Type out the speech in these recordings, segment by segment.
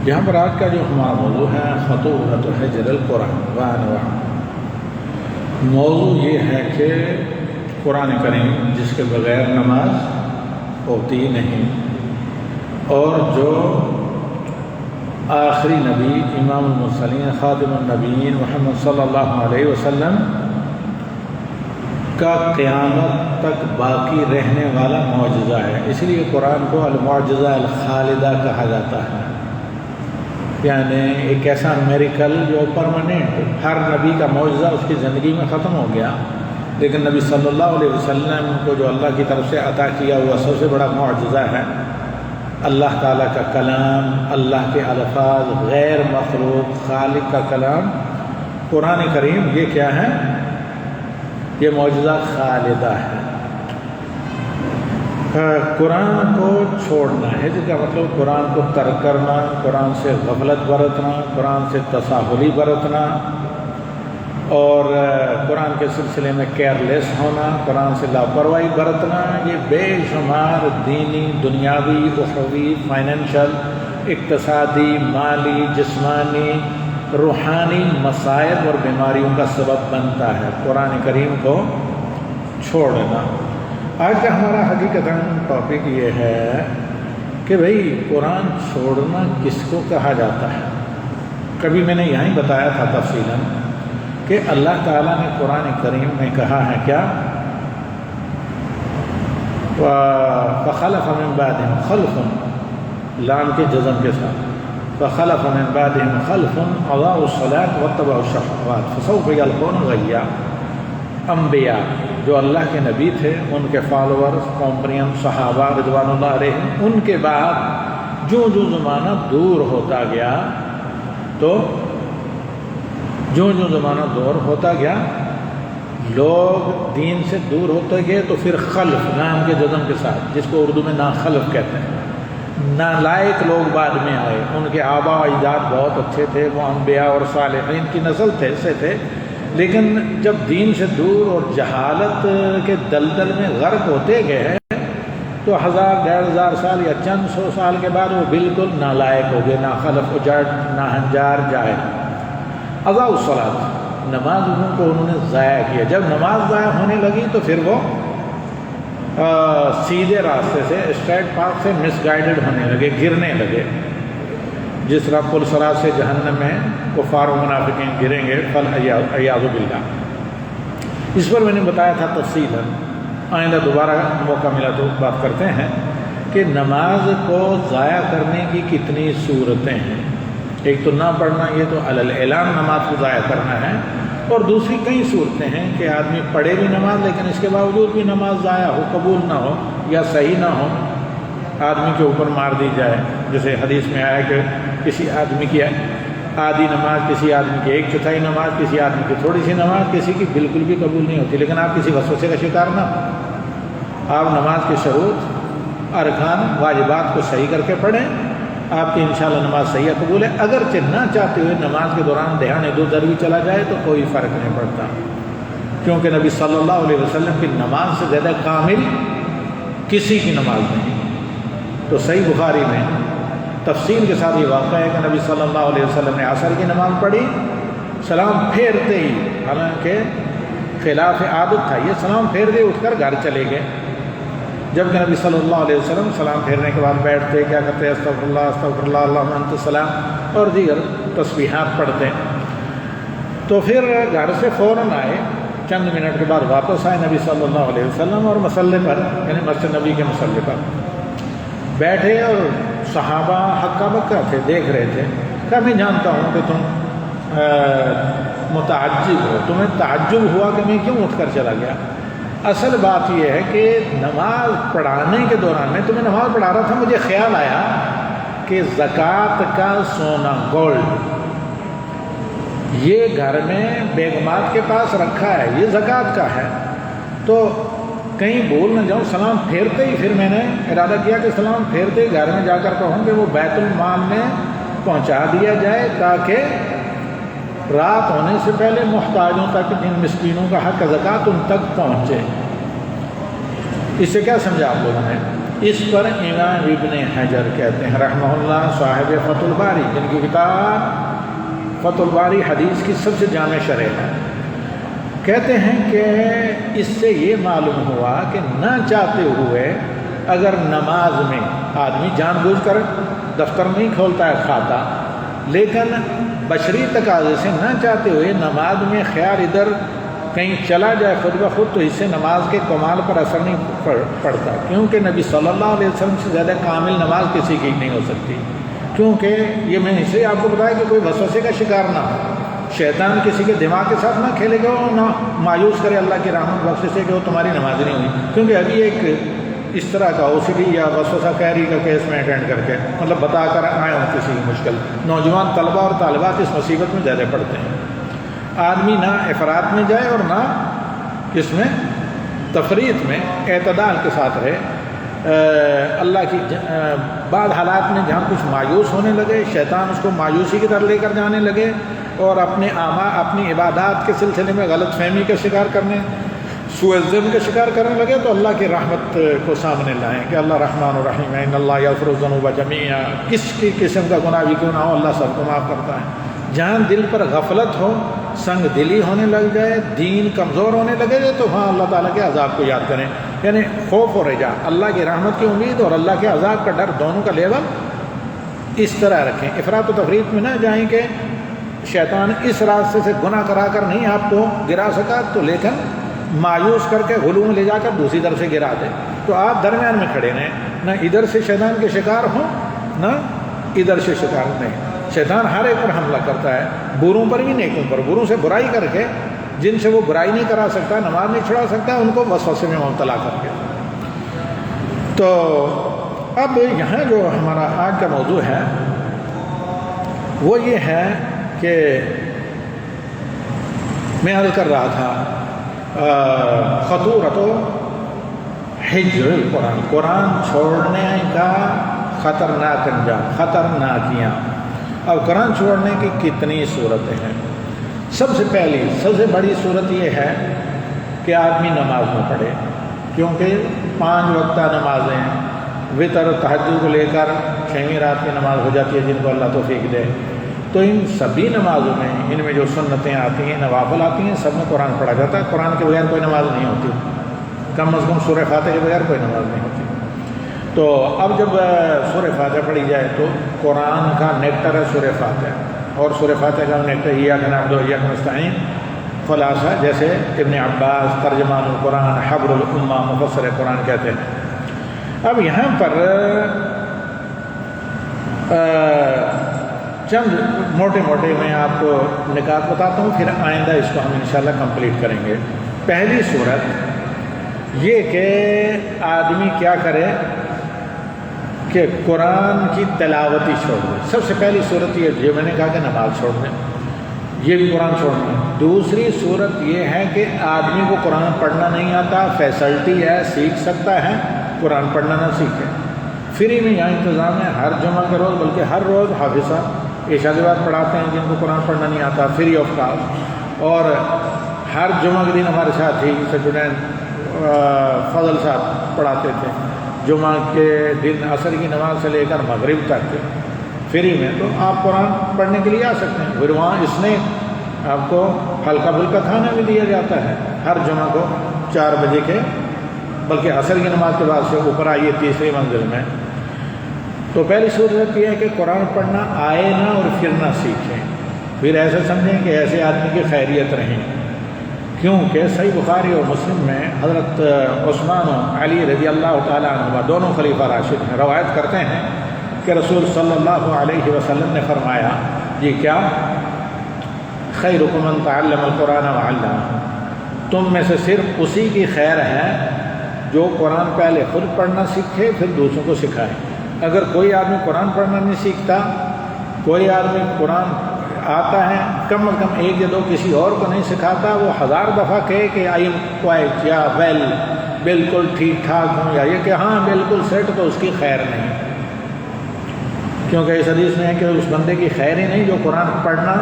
یہاں پر آج کا جو ہمارا موضوع ہے خطورۃ حجر القرآن وانواع۔ موضوع یہ ہے کہ قرآن کریم جس کے بغیر نماز ہوتی نہیں، اور جو آخری نبی امام المرسلین خاتم النبیین محمد صلی اللہ علیہ وسلم کا قیامت تک باقی رہنے والا معجزہ ہے، اس لیے قرآن کو المعجزہ الخالدہ کہا جاتا ہے، یعنی ایک ایسا میریکل جو پرماننٹ، ہر نبی کا معجزہ اس کی زندگی میں ختم ہو گیا، لیکن نبی صلی اللہ علیہ وسلم کو جو اللہ کی طرف سے عطا کیا ہوا سب سے بڑا معجزہ ہے اللہ تعالیٰ کا کلام، اللہ کے الفاظ، غیر مخلوق خالق کا کلام قرآن کریم۔ یہ کیا ہے؟ یہ معجزہ خالدہ ہے۔ قرآن کو چھوڑنا ہے، جس کا مطلب قرآن کو ترک کرنا، قرآن سے غفلت برتنا، قرآن سے تساہلی برتنا، اور قرآن کے سلسلے میں کیئرلیس ہونا، قرآن سے لاپرواہی برتنا، یہ بے شمار دینی، دنیاوی، اخروی، فائنینشل، اقتصادی، مالی، جسمانی، روحانی مصائب اور بیماریوں کا سبب بنتا ہے قرآن کریم کو چھوڑنا۔ آج کا ہمارا حقیقتاً ٹاپک یہ ہے کہ بھئی قرآن چھوڑنا کس کو کہا جاتا ہے۔ کبھی میں نے یہاں ہی بتایا تھا تفصیلاً کہ اللہ تعالیٰ نے قرآن کریم میں کہا ہے کیا؟ فَخَلَفَ مِن بَعْدِهِمْ خَلْفٌ، لام کے جزم کے ساتھ، فَخَلَفَ مِن بَعْدِهِمْ خَلْفٌ أَضَاعُوا الصَّلَاةَ وَاتَّبَعُوا الشَّهَوَاتِ فَسَوْفَ يَلْقَوْنَ غَيًّا۔ انبیاء جو اللہ کے نبی تھے، ان کے فالوورز، کمپنین، صحابہ رضوان اللہ علیہم، ان کے بعد جو زمانہ دور ہوتا گیا، تو جو زمانہ دور ہوتا گیا، لوگ دین سے دور ہوتے گئے، تو پھر خلف، نام کے جزم کے ساتھ، جس کو اردو میں ناخلف کہتے ہیں، نالائق لوگ بعد میں آئے۔ ان کے آبا و اجداد بہت اچھے تھے، وہ انبیاء اور صالحین کی نسل سے تھے، لیکن جب دین سے دور اور جہالت کے دلدل میں غرق ہوتے گئے تو 1000 1500 سال یا چند سو سال کے بعد وہ بالکل نالائق ہو گئے، ناخلف، اجڑ، ناہنجار، جاہل۔ اضاعوا الصلاۃ، نماز کو انہوں نے ضائع کیا۔ جب نماز ضائع ہونے لگی تو پھر وہ سیدھے راستے سے، اسٹریٹ پاتھ سے مس گائیڈڈ ہونے لگے، گرنے لگے، جس طرح پل صراط سے جہنم میں کفار و منافقین گریں گے، فالعیاذ باللہ۔ اس پر میں نے بتایا تھا تفصیلاً، آئندہ دوبارہ موقع ملا تو بات کرتے ہیں کہ نماز کو ضائع کرنے کی کتنی صورتیں ہیں۔ ایک تو نہ پڑھنا، یہ تو علی الاعلان نماز کو ضائع کرنا ہے، اور دوسری کئی صورتیں ہیں کہ آدمی پڑھے بھی نماز لیکن اس کے باوجود بھی نماز ضائع ہو، قبول نہ ہو یا صحیح نہ ہو، آدمی کے اوپر مار دی جائے۔ جیسے حدیث میں آیا کہ کسی آدمی کی آدھی نماز، کسی آدمی کی 1/4 نماز، کسی آدمی کی تھوڑی سی نماز، کسی کی بالکل بھی قبول نہیں ہوتی، لیکن آپ کسی وسوسے کا شکار نہ ہو۔ آپ نماز کے شروط، ارکان، واجبات کو صحیح کر کے پڑھیں، آپ کی انشاءاللہ نماز صحیح قبول ہے۔ اگرچہ نہ چاہتے ہوئے نماز کے دوران دھیان ادھر بھی چلا جائے تو کوئی فرق نہیں پڑتا، کیونکہ نبی صلی اللہ علیہ وسلم کی نماز سے زیادہ کامل کسی کی نماز نہیں۔ تو صحیح بخاری میں تفصیل کے ساتھ یہ واقعہ ہے کہ نبی صلی اللہ علیہ وسلم نے عصر کی نماز پڑھی، سلام پھیرتے ہی، حالانکہ خلاف عادت تھا، یہ سلام پھیرتے اٹھ کر گھر چلے گئے، جبکہ نبی صلی اللہ علیہ وسلم سلام پھیرنے کے بعد بیٹھتے، کیا کرتے؟ استغفر اللہ اللہم انت السلام، اور دیگر تسبیحات پڑھتے۔ تو پھر گھر سے فوراً آئے، چند منٹ کے بعد واپس آئے نبی صلی اللہ علیہ وسلم، اور مصلے پر، یعنی مسجد نبی کے مصلے پر بیٹھے، اور صحابہ ہکا بکا تھے، دیکھ رہے تھے۔ کہ میں جانتا ہوں کہ تم متعجب ہو، تمہیں تعجب ہوا کہ میں کیوں اٹھ کر چلا گیا۔ اصل بات یہ ہے کہ نماز پڑھانے کے دوران، میں تمہیں نماز پڑھا رہا تھا، مجھے خیال آیا کہ زکوٰۃ کا سونا، گولڈ، یہ گھر میں بیگمات کے پاس رکھا ہے، یہ زکوٰۃ کا ہے، تو کہیں بھول نہ جاؤں، سلام پھیرتے ہی پھر میں نے ارادہ کیا کہ سلام پھیرتے ہی گھر میں جا کر کہوں کہ وہ بیت المال میں پہنچا دیا جائے، تاکہ رات ہونے سے پہلے محتاجوں تک، جن مسکینوں کا حق زکوٰۃ ان تک پہنچے۔ اس سے کیا سمجھا آپ لوگوں نے اس پر امام ابن حجر کہتے ہیں رحمہ اللہ صاحب فتح الباری، جن کی کتاب فتح الباری حدیث کی سب سے جامع شرح ہے، کہتے ہیں کہ اس سے یہ معلوم ہوا کہ نہ چاہتے ہوئے اگر نماز میں آدمی جان بوجھ کر دفتر نہیں کھولتا ہے کھاتا، لیکن بشری تقاضے سے نہ چاہتے ہوئے نماز میں خیال ادھر کہیں چلا جائے خود بخود، تو اس سے نماز کے کمال پر اثر نہیں پڑتا، کیونکہ نبی صلی اللہ علیہ وسلم سے زیادہ کامل نماز کسی کی نہیں ہو سکتی، کیونکہ یہ میں اس لیے آپ کو بتایا کہ کوئی وسوسے کا شکار نہ ہو، شیطان کسی کے دماغ کے ساتھ نہ کھیلے گا اور نہ مایوس کرے اللہ کی رحمت بخش سے کہ وہ تمہاری نماز نہیں ہوئی، کیونکہ ابھی ایک اس طرح کا OCD یا وسوسہ قہری کا کیس میں اٹینڈ کر کے مطلب بتا کر آیا ہوں کسی کی مشکل، نوجوان طلبہ اور طالبات اس مصیبت میں زیادہ پڑتے ہیں، آدمی نہ افراط میں جائے اور نہ اس میں تفریط میں، اعتدال کے ساتھ رہے۔ اللہ کی بعض حالات میں جہاں کچھ مایوس ہونے لگے، شیطان اس کو مایوسی کی طرف لے کر جانے لگے اور اپنی عبادات کے سلسلے میں غلط فہمی کا شکار کرنے، سوء ظن کا شکار کرنے لگے، تو اللہ کی رحمت کو سامنے لائیں کہ اللہ رحمان الرحیم ہے، ان اللہ یغفر الذنوب جمیعا، کس کی قسم کا گناہ بھی کیوں نہ ہو اللہ سب کو معاف کرتا ہے۔ جہاں دل پر غفلت ہو، سنگ دلی ہونے لگ جائے، دین کمزور ہونے لگے تو ہاں اللہ تعالیٰ کے عذاب کو یاد کریں، یعنی خوف اور رجا، اللہ کی رحمت کی امید اور اللہ کے عذاب کا ڈر، دونوں کا لیول اس طرح رکھیں، افراط و تفریط میں نہ جائیں کہ شیطان اس راستے سے گناہ کرا کر نہیں آپ کو گرا سکا تو لیکن مایوس کر کے غلو میں لے جا کر دوسری طرف سے گرا دے، تو آپ درمیان میں کھڑے رہیں، نہ ادھر سے شیطان کے شکار ہوں نہ ادھر سے شکار نہیں۔ شیطان ہر ایک پر حملہ کرتا ہے، بروں پر بھی نیکوں پر، بروں سے برائی کر کے، جن سے وہ برائی نہیں کرا سکتا، نماز نہیں چھڑا سکتا، ان کو وسوسے میں مبتلا کر کے۔ تو اب یہاں جو ہمارا آج کا موضوع ہے وہ یہ ہے کہ میں عرض کر رہا تھا خطورت حجر القرآن، قرآن چھوڑنے کا خطرناک انجام، خطرناکیاں۔ اب قرآن چھوڑنے کی کتنی صورتیں ہیں؟ سب سے پہلی سب سے بڑی صورت یہ ہے کہ آدمی نماز نہ پڑھے، کیونکہ 5 وقتہ نمازیں وطر تہجد کو لے کر 6ویں رات کی نماز ہو جاتی ہے جن کو اللہ توفیق دے، تو ان سبھی نمازوں میں، ان میں جو سنتیں آتی ہیں، نوافل آتی ہیں، سب میں قرآن پڑھا جاتا ہے۔ قرآن کے بغیر کوئی نماز نہیں ہوتی، کم از کم سورہ فاتحہ کے بغیر کوئی نماز نہیں ہوتی۔ تو اب جب سورہ فاتحہ پڑھی جائے تو قرآن کا نیکٹر ہے سورہ فاتحہ، اور سورہ فاتحہ کا نیکٹر ایاک نعبد و ایاک نستعین، خلاصہ جیسے ابن عباس ترجمان القرآن، حبر الامہ، مفسر قرآن کہتے ہیں۔ اب یہاں پر چند موٹے موٹے میں آپ کو نکات بتاتا ہوں، پھر آئندہ اس کو ہم انشاءاللہ کمپلیٹ کریں گے۔ پہلی صورت یہ کہ آدمی کیا کرے کہ قرآن کی تلاوت ہی چھوڑ دے۔ سب سے پہلی صورت یہ جو میں نے کہا کہ نماز چھوڑ دیں، یہ بھی قرآن چھوڑنا ہے۔ دوسری صورت یہ ہے کہ آدمی کو قرآن پڑھنا نہیں آتا، فیسلٹی ہے، سیکھ سکتا ہے، قرآن پڑھنا نہ سیکھے، فری میں یہاں انتظام ہے، ہر جمعہ کے روز بلکہ ہر روز حافظ صاحب عشاء کے بعد پڑھاتے ہیں جن کو قرآن پڑھنا نہیں آتا، فری آف کاسٹ، اور ہر جمعہ کے دن ہمارے ساتھ ہی سٹوڈنٹ فضل صاحب پڑھاتے تھے، جمعہ کے دن عصر کی نماز سے لے کر مغرب تک فری میں، تو آپ قرآن پڑھنے کے لیے آ سکتے ہیں۔ پھر وہاں اس نے آپ کو ہلکا پھلکا کھانا بھی دیا جاتا ہے ہر جمعہ کو 4 بجے کے، بلکہ عصر کی نماز کے بعد سے اوپر آئیے 3ری منزل میں۔ تو پہلی صورت یہ ہے کہ قرآن پڑھنا آئے نہ اور پھر نہ سیکھیں، پھر ایسے سمجھیں کہ ایسے آدمی کی خیریت رہیں، کیونکہ صحیح بخاری اور مسلم میں حضرت عثمان و علی رضی اللہ تعالیٰ عنہ دونوں خلیفہ راشد ہیں، روایت کرتے ہیں کہ رسول صلی اللہ علیہ وسلم نے فرمایا، جی کیا؟ خیرکم من تعلم القرآن وعلمہ، تم میں سے صرف اسی کی خیر ہے جو قرآن پہلے خود پڑھنا سیکھے پھر دوسروں کو سکھائے۔ اگر کوئی آدمی قرآن پڑھنا نہیں سیکھتا، کوئی آدمی قرآن آتا ہے کم از کم 1 یا 2 کسی اور کو نہیں سکھاتا، وہ 1000 دفعہ کہے کہ آئی ایم کوائٹ یا ویل، بالکل ٹھیک ٹھاک ہوں، یا یہ کہ ہاں بالکل سیٹ، تو اس کی خیر نہیں، کیونکہ اس حدیث میں ہے کہ اس بندے کی خیر ہی نہیں جو قرآن پڑھنا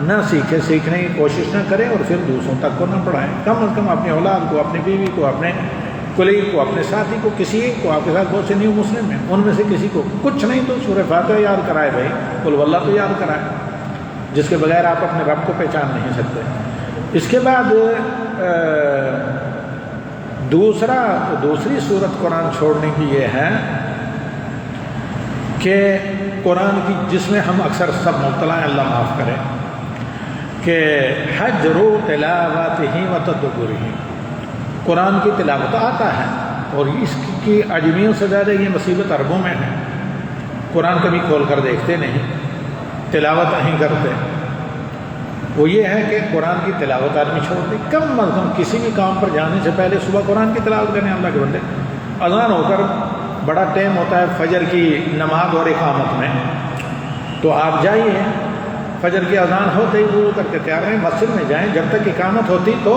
نہ سیکھے، سیکھنے کی کوشش نہ کرے اور پھر دوسروں تک کو نہ پڑھائے۔ کم از کم اپنی اولاد کو، اپنی بیوی کو، اپنے کولیگ کو، اپنے ساتھی کو، کسی ایک کو، آپ کے ساتھ بہت سے نیو مسلم ہیں، ان میں سے کسی کو کچھ نہیں تو سورہ فاتحہ یاد کرائے بھائی، قل واللہ تو یاد کرائے، جس کے بغیر آپ اپنے رب کو پہچان نہیں سکتے۔ اس کے بعد دوسری صورت قرآن چھوڑنے کی یہ ہے کہ قرآن کی، جس میں ہم اکثر سب مبتلا ہیں، اللہ معاف کرے، کہ حجر تلاوتہ و تدبرہ، قرآن کی تلاوت آتا ہے اور اس کی عجمیوں سے زیادہ یہ مصیبت عربوں میں ہے، قرآن کبھی کھول کر دیکھتے نہیں، تلاوت نہیں کرتے۔ وہ یہ ہے کہ قرآن کی تلاوت آدمی چھوڑ دے، کم از کم کسی بھی کام پر جانے سے پہلے صبح قرآن کی تلاوت کریں۔ اللہ کے بندے، اذان ہو کر بڑا ٹائم ہوتا ہے فجر کی نماز اور اقامت میں، تو آپ جائیے، فجر کی اذان ہوتے ہی وضو کر کے تیار رہیں، مسجد میں جائیں، جب تک اقامت ہوتی تو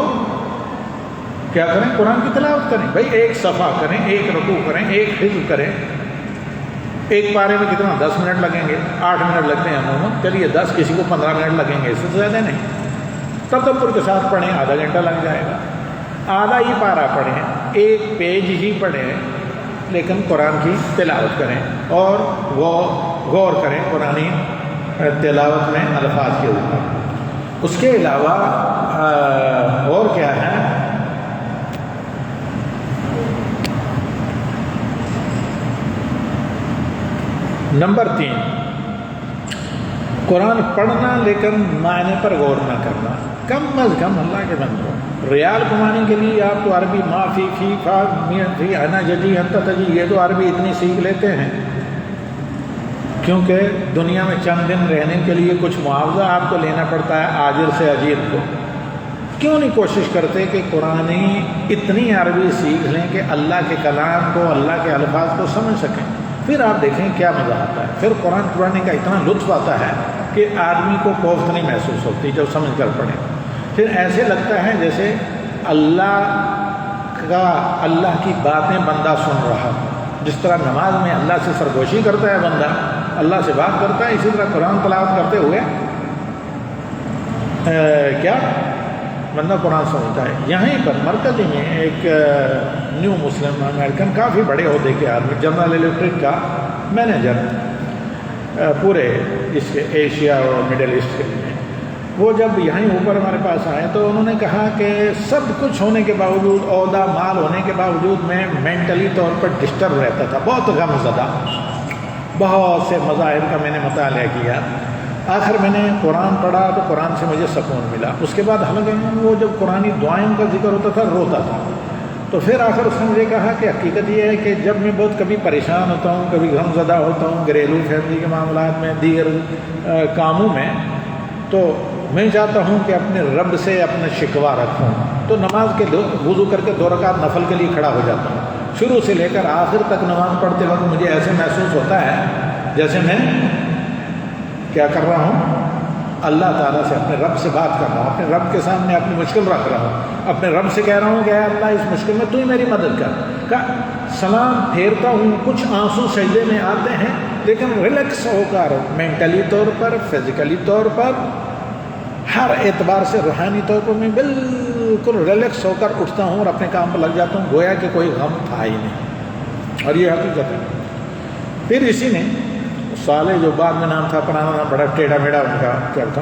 کیا کریں؟ قرآن کی تلاوت کریں بھائی، ایک صفحہ کریں، ایک رکوع کریں، ایک حزب کریں۔ ایک پارے میں کتنا 10 منٹ لگیں گے، 8 منٹ لگتے ہیں عموماً، چلیے 10، کسی کو 15 منٹ لگیں گے، اس سے زیادہ نہیں۔ تدبر کے ساتھ پڑھیں، آدھا گھنٹہ لگ جائے گا، آدھا ہی پارہ پڑھیں، ایک پیج ہی پڑھیں، لیکن قرآن کی تلاوت کریں اور وہ غور کریں قرآنی تلاوت میں الفاظ کے اوپر۔ اس کے علاوہ اور کیا ہے؟ نمبر 3، قرآن پڑھنا لیکن معنی پر غور نہ کرنا۔ کم از کم اللہ کے بندوں، ریال کمانے کے لیے آپ کو عربی معافی فی فا فی انا جدی انت تجی، یہ تو عربی اتنی سیکھ لیتے ہیں کیونکہ دنیا میں چند دن رہنے کے لیے کچھ معاوضہ آپ کو لینا پڑتا ہے آجر سے اجیر کو۔ کیوں نہیں کوشش کرتے کہ قرآنی اتنی عربی سیکھ لیں کہ اللہ کے کلام کو، اللہ کے الفاظ کو سمجھ سکیں؟ پھر آپ دیکھیں کیا مزہ آتا ہے، پھر قرآن پڑھنے کا اتنا لطف آتا ہے کہ آدمی کو کوفت نہیں محسوس ہوتی جب سمجھ کر پڑھیں۔ پھر ایسے لگتا ہے جیسے اللہ کی باتیں بندہ سن رہا، جس طرح نماز میں اللہ سے سرگوشی کرتا ہے بندہ، اللہ سے بات کرتا ہے، اسی طرح قرآن تلاوت کرتے ہوئے کیا بندہ قرآن سمجھتا ہے۔ یہیں پر مرکزی میں ایک نیو مسلم امریکن، کافی بڑے عہدے کے آدمی، جنرل الیکٹرک کا مینیجر پورے اس کے ایشیا اور مڈل ایسٹ کے لیے، وہ جب یہیں اوپر ہمارے پاس آئے تو انہوں نے کہا کہ سب کچھ ہونے کے باوجود، عہدہ مال ہونے کے باوجود، میں مینٹلی طور پر ڈسٹرب رہتا تھا، بہت غم زدہ، بہت سے مذاہب کا میں نے مطالعہ کیا، آخر میں نے قرآن پڑھا تو قرآن سے مجھے سکون ملا۔ اس کے بعد حالانکہ وہ جب قرآنی دعائیں کا ذکر ہوتا تھا روتا تھا، تو پھر آخر اس نے مجھے کہا کہ حقیقت یہ ہے کہ جب میں بہت کبھی پریشان ہوتا ہوں، کبھی غم زدہ ہوتا ہوں، گھریلو فیملی کے معاملات میں، دیگر کاموں میں، تو میں چاہتا ہوں کہ اپنے رب سے اپنا شکوہ رکھوں، تو نماز کے وضو کر کے 2 رکعت نفل کے لیے کھڑا ہو جاتا ہوں۔ شروع سے لے کر آخر تک نماز پڑھتے وقت مجھے ایسے محسوس ہوتا ہے جیسے میں کیا کر رہا ہوں، اللہ تعالیٰ سے، اپنے رب سے بات کر رہا ہوں، اپنے رب کے سامنے اپنی مشکل رکھ رہا ہوں، اپنے رب سے کہہ رہا ہوں کہ اے اللہ اس مشکل میں تو ہی میری مدد کر۔ سلام پھیرتا ہوں، کچھ آنسو سجدے میں آتے ہیں، لیکن ریلیکس ہو کر، مینٹلی طور پر، فزیکلی طور پر، ہر اعتبار سے، روحانی طور پر میں بالکل ریلیکس ہو کر اٹھتا ہوں اور اپنے کام پر لگ جاتا ہوں، گویا کہ کوئی غم تھا ہی نہیں، اور یہ حقیقت ہے۔ پھر اسی نے صالح، جو بعد میں نام تھا، پرانا نام، بڑا ٹیڑھا میڑھا ان کا کیا تھا،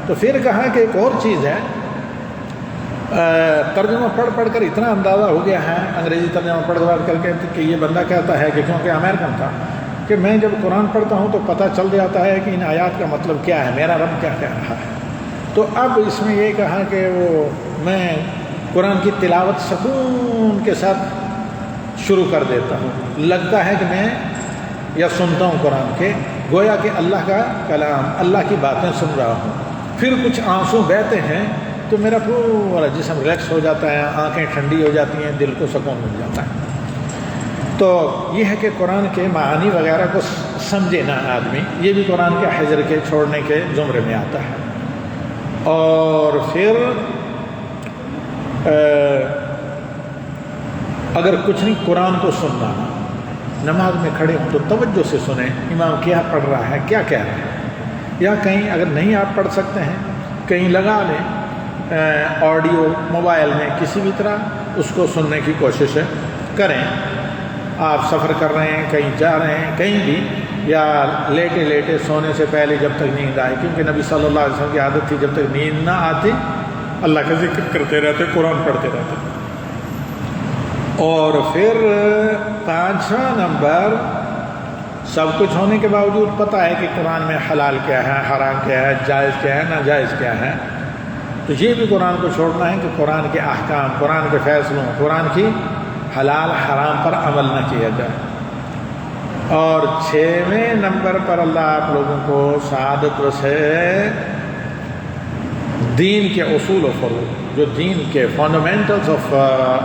تو پھر کہا کہ ایک اور چیز ہے، ترجمہ پڑھ پڑھ کر اتنا اندازہ ہو گیا ہے، انگریزی ترجمہ پڑھ کر کے، کہ یہ بندہ کہتا ہے کہ کیونکہ امریکن تھا، کہ میں جب قرآن پڑھتا ہوں تو پتہ چل جاتا ہے کہ ان آیات کا مطلب کیا ہے، میرا رب کیا کہہ رہا ہے۔ تو اب اس میں یہ کہا کہ میں قرآن کی تلاوت سکون کے ساتھ شروع کر دیتا ہوں، لگتا ہے کہ میں یا سنتا ہوں قرآن کے، گویا کہ اللہ کا کلام، اللہ کی باتیں سن رہا ہوں۔ پھر کچھ آنسو بہتے ہیں تو میرا پورا جسم ریلیکس ہو جاتا ہے، آنکھیں ٹھنڈی ہو جاتی ہیں، دل کو سکون مل جاتا ہے۔ تو یہ ہے کہ قرآن کے معانی وغیرہ کو سمجھے نا آدمی، یہ بھی قرآن کے حجر کے چھوڑنے کے زمرے میں آتا ہے۔ اور پھر اگر کچھ نہیں، قرآن کو سننا، نماز میں کھڑے ہوں تو توجہ سے سنیں امام کیا پڑھ رہا ہے، کیا کہہ رہا ہے، یا کہیں اگر نہیں آپ پڑھ سکتے ہیں کہیں لگا لیں آڈیو موبائل میں، کسی بھی طرح اس کو سننے کی کوشش کریں. آپ سفر کر رہے ہیں، کہیں جا رہے ہیں، کہیں بھی، یا لیٹے لیٹے سونے سے پہلے جب تک نیند آئے، کیونکہ نبی صلی اللہ علیہ وسلم کی عادت تھی جب تک نیند نہ آتی اللہ کا ذکر کرتے رہتے، قرآن پڑھتے رہتے. اور پھر 5واں نمبر، سب کچھ ہونے کے باوجود پتہ ہے کہ قرآن میں حلال کیا ہے، حرام کیا ہے، جائز کیا ہے، ناجائز کیا ہے، تو یہ بھی قرآن کو چھوڑنا ہے کہ قرآن کے احکام، قرآن کے فیصلوں، قرآن کی حلال حرام پر عمل نہ کیا جائے. اور 6ویں نمبر پر اللہ آپ لوگوں کو سعادت سے دین کے اصول و فروع، جو دین کے فنڈامنٹلز آف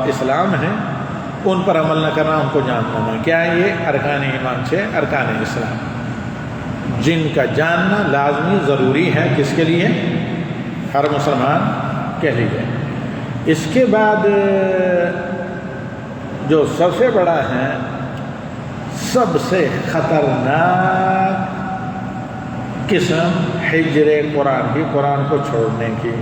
اسلام ہیں، ان پر عمل نہ کرنا، ان کو جاننا نہ. کیا ہے یہ؟ ارکان ایمان 6 ارکان اسلام، جن کا جاننا لازمی ضروری ہے. کس کے لیے؟ ہر مسلمان کے لیے. اس کے بعد جو سب سے بڑا ہے، سب سے خطرناک قسم ہجر قرآن کی، قرآن کو چھوڑنے کی،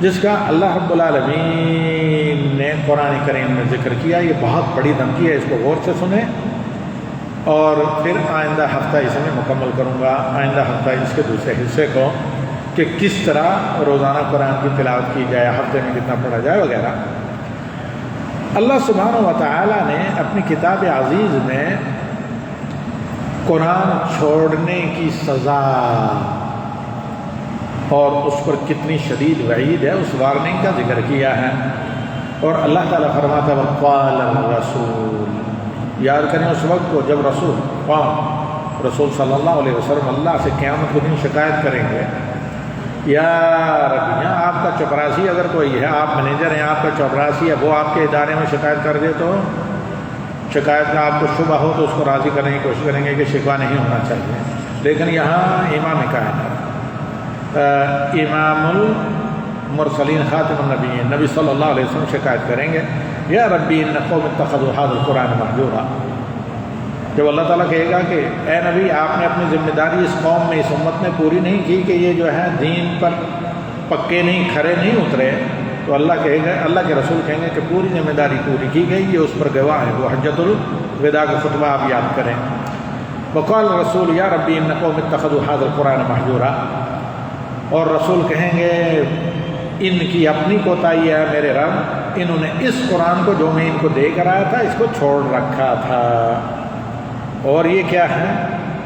جس کا اللہ رب العالمین نے قرآن کریم میں ذکر کیا. یہ بہت بڑی دھمکی ہے، اس کو غور سے سنیں. اور پھر آئندہ ہفتہ اسے میں مکمل کروں گا، آئندہ ہفتہ اس کے دوسرے حصے کو، کہ کس طرح روزانہ قرآن کی تلاوت کی جائے، ہفتے میں کتنا پڑھا جائے وغیرہ. اللہ سبحانہ و تعالیٰ نے اپنی کتاب عزیز میں قرآن چھوڑنے کی سزا اور اس پر کتنی شدید وعید ہے، اس وارننگ کا ذکر کیا ہے. اور اللہ تعالیٰ فرماتا ہے وقال الرسول، یاد کریں اس وقت کو جب رسول صلی اللہ علیہ وسلم اللہ سے قیامت کے دن شکایت کریں گے، یا رب، یہاں آپ کا چپراسی اگر کوئی ہے، آپ مینیجر ہیں، آپ کا چپراسی ہے، وہ آپ کے ادارے میں شکایت کر دے تو شکایت کا آپ کو شبہ ہو تو اس کو راضی کرنے کی کوشش کریں گے کہ شکوہ نہیں ہونا چاہیے. لیکن یہاں امام کائنات، امام المرسلین، خاتم النبیین، نبی صلی اللہ علیہ وسلم شکایت کریں گے، یا ربی ان قوم اتخذوا ھذا القرآن مہجورا. جب اللہ تعالیٰ کہے گا کہ اے نبی، آپ نے اپنی ذمہ داری اس قوم میں، اس امت میں پوری نہیں کی کہ یہ جو ہے دین پر پکے نہیں، کھڑے نہیں اترے، تو اللہ کہے گا، اللہ کے رسول کہیں گے کہ پوری ذمہ داری پوری کی گئی، یہ اس پر گواہ ہے. وہ حجۃ الوداع کا خطبہ آپ یاد کریں. وقال الرسول یا ربی ان قوم اتخذوا ھذا القرآن مہجورا. اور رسول کہیں گے ان کی اپنی کوتاہی ہے میرے رب، انہوں نے اس قرآن کو جو میں ان کو دے کر آیا تھا اس کو چھوڑ رکھا تھا. اور یہ کیا ہے؟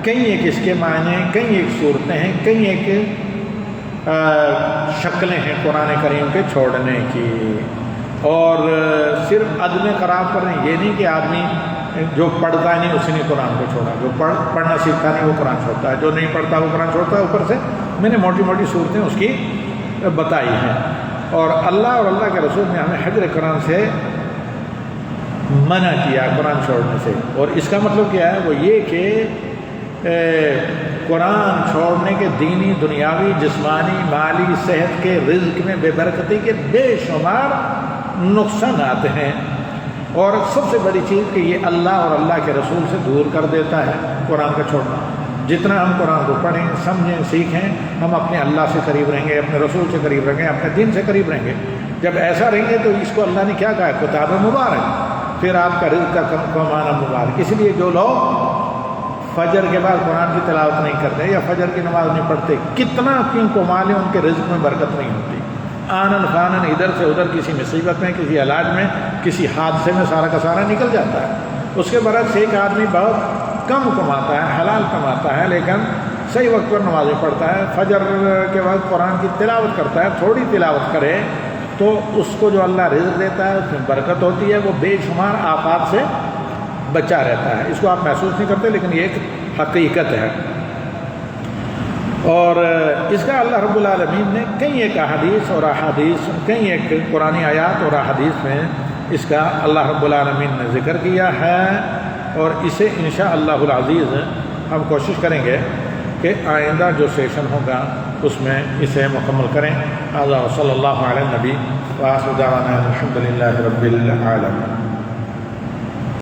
کئی ایک اس کے معنی، کئی ایک صورتیں ہیں، کئی ایک شکلیں ہیں قرآن کریم کے چھوڑنے کی. اور صرف عدم خراب پر نہیں، یہ نہیں کہ آدمی جو پڑھتا نہیں اسی نے قرآن کو چھوڑا، جو پڑھنا سیکھتا نہیں وہ قرآن چھوڑتا ہے، جو نہیں پڑھتا وہ قرآن چھوڑتا ہے. اوپر سے میں نے موٹی موٹی صورتیں اس کی بتائی ہیں. اور اللہ کے رسول نے ہمیں حجر قرآن سے منع کیا، قرآن چھوڑنے سے. اور اس کا مطلب کیا ہے؟ وہ یہ کہ قرآن چھوڑنے کے دینی، دنیاوی، جسمانی، مالی، صحت کے، رزق میں بے برکتی کے بے شمار نقصانات ہیں. اور سب سے بڑی چیز کہ یہ اللہ اور اللہ کے رسول سے دور کر دیتا ہے قرآن کا چھوڑنا. جتنا ہم قرآن کو پڑھیں، سمجھیں، سیکھیں، ہم اپنے اللہ سے قریب رہیں گے، اپنے رسول سے قریب رہیں گے، اپنے دین سے قریب رہیں گے. جب ایسا رہیں گے تو اس کو اللہ نے کیا کہا؟ کتاب مبارک، پھر آپ کا رزق کا کمانا مبارک. اس لیے جو لوگ فجر کے بعد قرآن کی تلاوت نہیں کرتے یا فجر کی نماز نہیں پڑھتے، کتنا کیوں کما لیں، ان کے رزق میں برکت نہیں ہوتی. آنن فانن، ادھر سے ادھر، کسی مصیبت میں، کسی علاج میں، کسی حادثے میں سارا کا سارا نکل جاتا ہے. اس کے برعکس ایک آدمی بہت کم کماتا ہے، حلال کماتا ہے، لیکن صحیح وقت پر نمازیں پڑھتا ہے، فجر کے وقت قرآن کی تلاوت کرتا ہے، تھوڑی تلاوت کرے تو اس کو جو اللہ رزق دیتا ہے اس میں برکت ہوتی ہے، وہ بے شمار آفات سے بچا رہتا ہے. اس کو آپ محسوس نہیں کرتے لیکن یہ ایک حقیقت ہے. اور اس کا اللہ رب العالمین نے کئی ایک احادیث اور احادیث، کئی ایک قرآنی آیات اور احادیث میں اس کا اللہ رب العالمین نے ذکر کیا ہے. اور اسے انشاءاللہ العزیز ہم کوشش کریں گے کہ آئندہ جو سیشن ہوگا اس میں اسے مکمل کریں. صلی اللہ علیہ نبی وآخر دعوانا الحمد للہ رب العالمین.